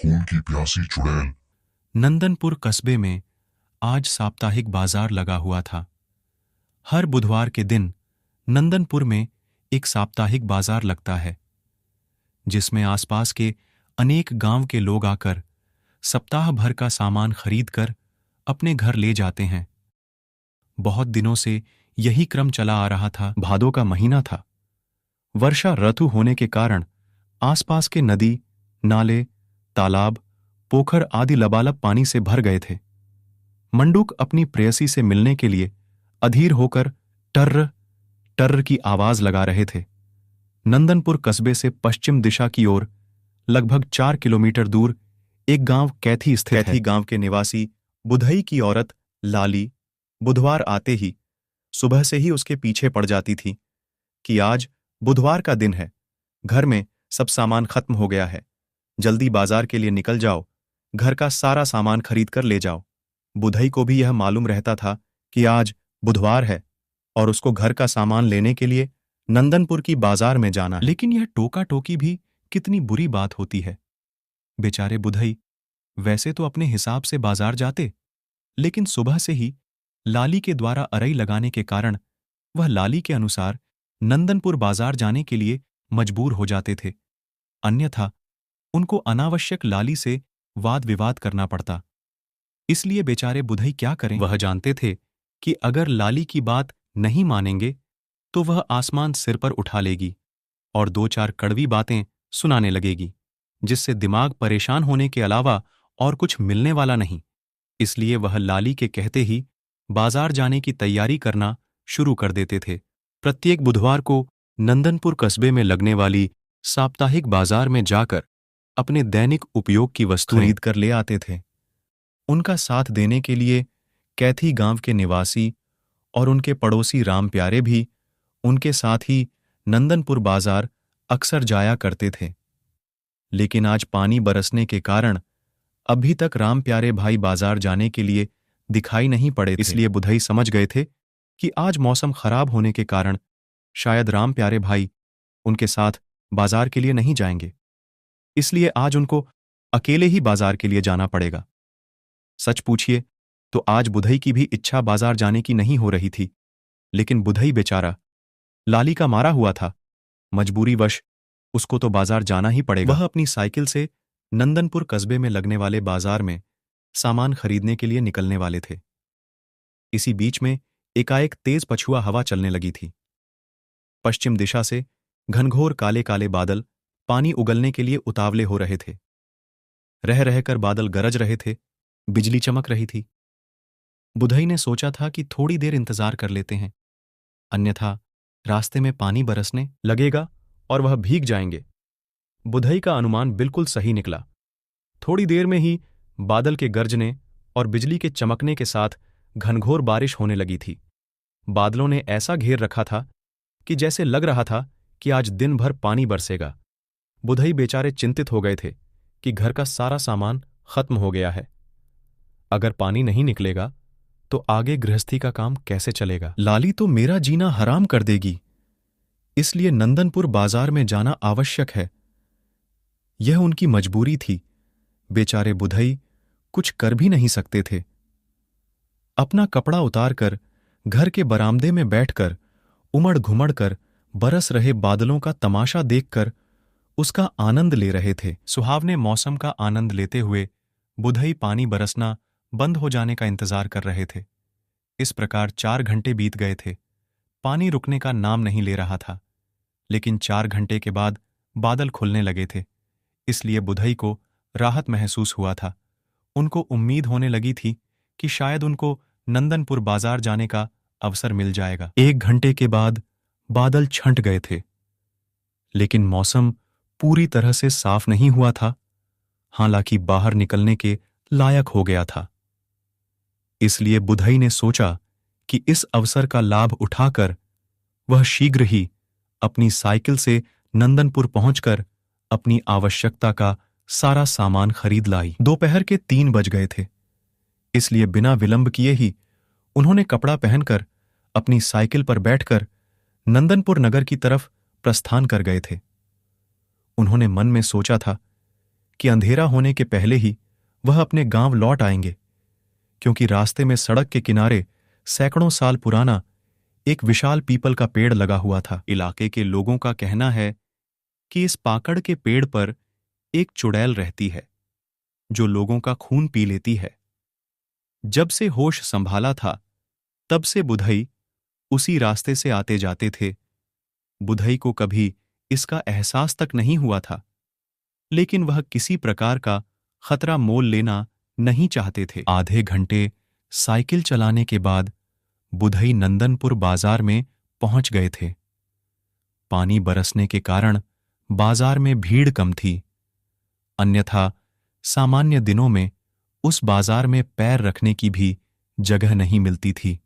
खून की प्यासी चुड़ैल। नंदनपुर कस्बे में आज साप्ताहिक बाजार लगा हुआ था। हर बुधवार के दिन नंदनपुर में एक साप्ताहिक बाजार लगता है, जिसमें आसपास के अनेक गांव के लोग आकर सप्ताह भर का सामान खरीदकर अपने घर ले जाते हैं। बहुत दिनों से यही क्रम चला आ रहा था। भादों का महीना था। वर्षा ऋतु होने के कारण आसपास के नदी, नाले, तालाब, पोखर आदि लबालब पानी से भर गए थे। मंडूक अपनी प्रेयसी से मिलने के लिए अधीर होकर टर्र टर्र की आवाज लगा रहे थे। नंदनपुर कस्बे से पश्चिम दिशा की ओर लगभग 4 किलोमीटर दूर एक गांव कैथी स्थित है। कैथी गांव के निवासी बुधई की औरत लाली बुधवार आते ही सुबह से ही उसके पीछे पड़ जाती थी कि आज बुधवार का दिन है, घर में सब सामान खत्म हो गया है, जल्दी बाजार के लिए निकल जाओ, घर का सारा सामान खरीद कर ले जाओ। बुधई को भी यह मालूम रहता था कि आज बुधवार है और उसको घर का सामान लेने के लिए नंदनपुर की बाजार में जाना है। लेकिन यह टोका टोकी भी कितनी बुरी बात होती है। बेचारे बुधई वैसे तो अपने हिसाब से बाजार जाते, लेकिन सुबह से ही लाली के द्वारा अरई लगाने के कारण वह लाली के अनुसार नंदनपुर बाजार जाने के लिए मजबूर हो जाते थे। अन्यथा उनको अनावश्यक लाली से वाद विवाद करना पड़ता। इसलिए बेचारे बुधई क्या करें। वह जानते थे कि अगर लाली की बात नहीं मानेंगे तो वह आसमान सिर पर उठा लेगी और 2-4 कड़वी बातें सुनाने लगेगी, जिससे दिमाग परेशान होने के अलावा और कुछ मिलने वाला नहीं। इसलिए वह लाली के कहते ही बाजार जाने की तैयारी करना शुरू कर देते थे। प्रत्येक बुधवार को नंदनपुर कस्बे में लगने वाली साप्ताहिक बाजार में जाकर अपने दैनिक उपयोग की वस्तुएं खरीद कर ले आते थे। उनका साथ देने के लिए कैथी गांव के निवासी और उनके पड़ोसी राम प्यारे भी उनके साथ ही नंदनपुर बाजार अक्सर जाया करते थे। लेकिन आज पानी बरसने के कारण अभी तक राम प्यारे भाई बाजार जाने के लिए दिखाई नहीं पड़े थे। इसलिए बुधई समझ गए थे कि आज मौसम खराब होने के कारण शायद राम प्यारे भाई उनके साथ बाजार के लिए नहीं जाएंगे। इसलिए आज उनको अकेले ही बाजार के लिए जाना पड़ेगा। सच पूछिए तो आज बुधई की भी इच्छा बाजार जाने की नहीं हो रही थी, लेकिन बुधई बेचारा लाली का मारा हुआ था। मजबूरीवश उसको तो बाजार जाना ही पड़ेगा। वह अपनी साइकिल से नंदनपुर कस्बे में लगने वाले बाजार में सामान खरीदने के लिए निकलने वाले थे। इसी बीच में एकाएक तेज पछुआ हवा चलने लगी थी। पश्चिम दिशा से घनघोर काले काले बादल पानी उगलने के लिए उतावले हो रहे थे। रह रहकर बादल गरज रहे थे, बिजली चमक रही थी। बुधई ने सोचा था कि थोड़ी देर इंतजार कर लेते हैं, अन्यथा रास्ते में पानी बरसने लगेगा और वह भीग जाएंगे। बुधई का अनुमान बिल्कुल सही निकला। थोड़ी देर में ही बादल के गरजने और बिजली के चमकने के साथ घनघोर बारिश होने लगी थी। बादलों ने ऐसा घेर रखा था कि जैसे लग रहा था कि आज दिन भर पानी बरसेगा। बुधई बेचारे चिंतित हो गए थे कि घर का सारा सामान खत्म हो गया है। अगर पानी नहीं निकलेगा तो आगे गृहस्थी का काम कैसे चलेगा। लाली तो मेरा जीना हराम कर देगी, इसलिए नंदनपुर बाजार में जाना आवश्यक है। यह उनकी मजबूरी थी। बेचारे बुधई कुछ कर भी नहीं सकते थे। अपना कपड़ा उतारकर घर के बरामदे में बैठकर उमड़ घुमड़ कर बरस रहे बादलों का तमाशा देखकर उसका आनंद ले रहे थे। सुहावने मौसम का आनंद लेते हुए बुधई पानी बरसना बंद हो जाने का इंतजार कर रहे थे। इस प्रकार 4 घंटे बीत गए थे। पानी रुकने का नाम नहीं ले रहा था, लेकिन 4 घंटे के बाद बादल खुलने लगे थे। इसलिए बुधई को राहत महसूस हुआ था। उनको उम्मीद होने लगी थी कि शायद उनको नंदनपुर बाजार जाने का अवसर मिल जाएगा। 1 घंटे के बाद बादल छंट गए थे, लेकिन मौसम पूरी तरह से साफ नहीं हुआ था, हालांकि बाहर निकलने के लायक हो गया था। इसलिए बुधई ने सोचा कि इस अवसर का लाभ उठाकर वह शीघ्र ही अपनी साइकिल से नंदनपुर पहुंचकर अपनी आवश्यकता का सारा सामान खरीद लाई। दोपहर के 3 बज गए थे, इसलिए बिना विलंब किए ही उन्होंने कपड़ा पहनकर अपनी साइकिल पर बैठकर नंदनपुर नगर की तरफ प्रस्थान कर गए थे। उन्होंने मन में सोचा था कि अंधेरा होने के पहले ही वह अपने गांव लौट आएंगे, क्योंकि रास्ते में सड़क के किनारे सैकड़ों साल पुराना एक विशाल पीपल का पेड़ लगा हुआ था। इलाके के लोगों का कहना है कि इस पाकड़ के पेड़ पर एक चुड़ैल रहती है जो लोगों का खून पी लेती है। जब से होश संभाला था तब से बुधई उसी रास्ते से आते जाते थे। बुधई को कभी इसका एहसास तक नहीं हुआ था, लेकिन वह किसी प्रकार का खतरा मोल लेना नहीं चाहते थे। आधे घंटे साइकिल चलाने के बाद बुधई नंदनपुर बाजार में पहुंच गए थे। पानी बरसने के कारण बाजार में भीड़ कम थी, अन्यथा सामान्य दिनों में उस बाजार में पैर रखने की भी जगह नहीं मिलती थी।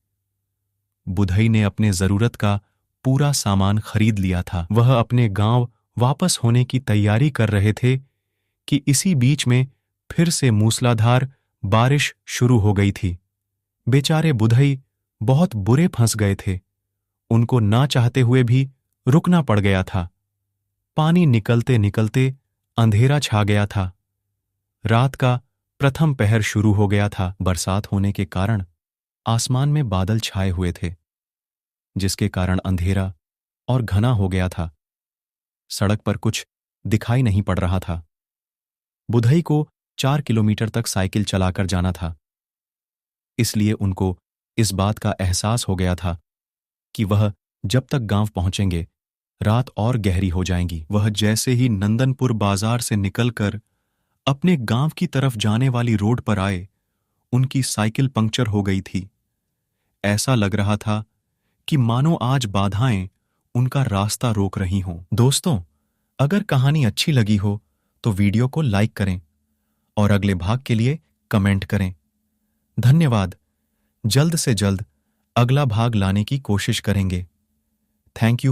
बुधई ने अपने जरूरत का पूरा सामान खरीद लिया था। वह अपने गांव वापस होने की तैयारी कर रहे थे कि इसी बीच में फिर से मूसलाधार बारिश शुरू हो गई थी। बेचारे बुधई बहुत बुरे फंस गए थे। उनको ना चाहते हुए भी रुकना पड़ गया था। पानी निकलते निकलते अंधेरा छा गया था। रात का प्रथम पहर शुरू हो गया था। बरसात होने के कारण आसमान में बादल छाए हुए थे, जिसके कारण अंधेरा और घना हो गया था। सड़क पर कुछ दिखाई नहीं पड़ रहा था। बुधई को 4 किलोमीटर तक साइकिल चलाकर जाना था, इसलिए उनको इस बात का एहसास हो गया था कि वह जब तक गांव पहुंचेंगे रात और गहरी हो जाएंगी। वह जैसे ही नंदनपुर बाजार से निकलकर अपने गांव की तरफ जाने वाली रोड पर आए, उनकी साइकिल पंक्चर हो गई थी। ऐसा लग रहा था कि मानो आज बाधाएं उनका रास्ता रोक रही हों। दोस्तों, अगर कहानी अच्छी लगी हो तो वीडियो को लाइक करें और अगले भाग के लिए कमेंट करें। धन्यवाद। जल्द से जल्द अगला भाग लाने की कोशिश करेंगे। Thank you.